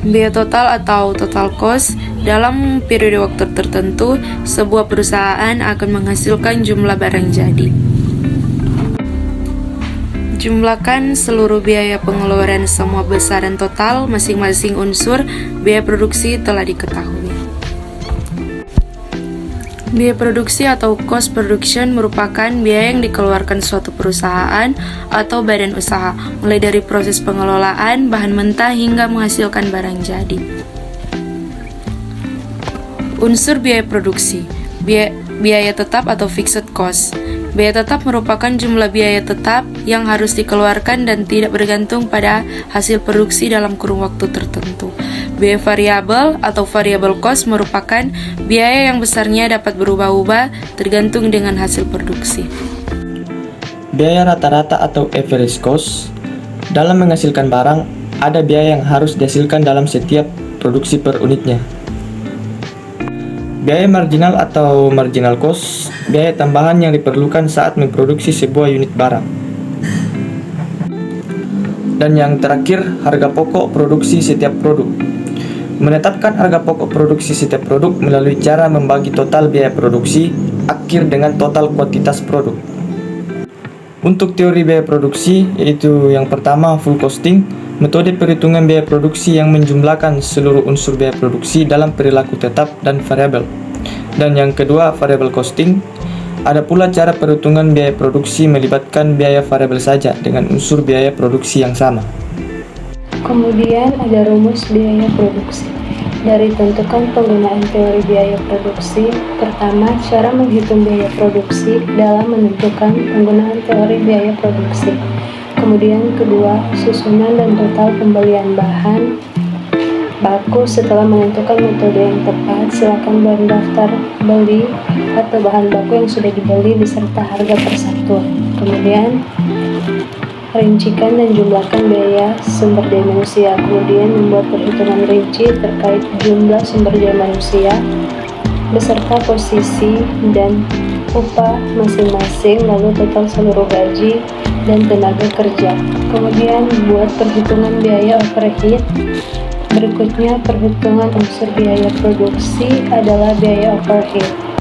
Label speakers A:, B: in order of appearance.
A: Biaya total atau total cost dalam periode waktu tertentu, sebuah perusahaan akan menghasilkan jumlah barang jadi. Jumlahkan seluruh biaya pengeluaran semua besaran total masing-masing unsur biaya produksi telah diketahui. Biaya produksi atau cost production merupakan biaya yang dikeluarkan suatu perusahaan atau badan usaha, mulai dari proses pengelolaan bahan mentah hingga menghasilkan barang jadi. Unsur biaya produksi, biaya tetap atau fixed cost. Biaya tetap merupakan jumlah biaya tetap yang harus dikeluarkan dan tidak bergantung pada hasil produksi dalam kurun waktu tertentu. Biaya variabel atau variable cost merupakan biaya yang besarnya dapat berubah-ubah tergantung dengan hasil produksi.
B: Biaya rata-rata atau average cost. Dalam menghasilkan barang, ada biaya yang harus dihasilkan dalam setiap produksi per unitnya. Biaya marginal atau marginal cost, biaya tambahan yang diperlukan saat memproduksi sebuah unit barang. Dan yang terakhir, harga pokok produksi setiap produk. Menetapkan harga pokok produksi setiap produk melalui cara membagi total biaya produksi akhir dengan total kuantitas produk. Untuk teori biaya produksi, yaitu yang pertama full costing, metode perhitungan biaya produksi yang menjumlahkan seluruh unsur biaya produksi dalam perilaku tetap dan variabel. Dan yang kedua variable costing, ada pula cara perhitungan biaya produksi melibatkan biaya variabel saja dengan unsur biaya produksi yang sama.
C: Kemudian ada rumus biaya produksi. Dari tentukan penggunaan teori biaya produksi, pertama, cara menghitung biaya produksi dalam menentukan penggunaan teori biaya produksi. Kemudian kedua, susunan dan total pembelian bahan baku. Setelah menentukan metode yang tepat, silakan buat daftar beli atau bahan baku yang sudah dibeli beserta harga persatuan. Kemudian rincikan dan jumlahkan biaya sumber daya manusia. Kemudian membuat perhitungan rinci terkait jumlah sumber daya manusia beserta posisi dan upah masing-masing, lalu total seluruh gaji dan tenaga kerja. Kemudian buat perhitungan biaya overhead. Berikutnya perhitungan unsur biaya produksi adalah biaya overhead.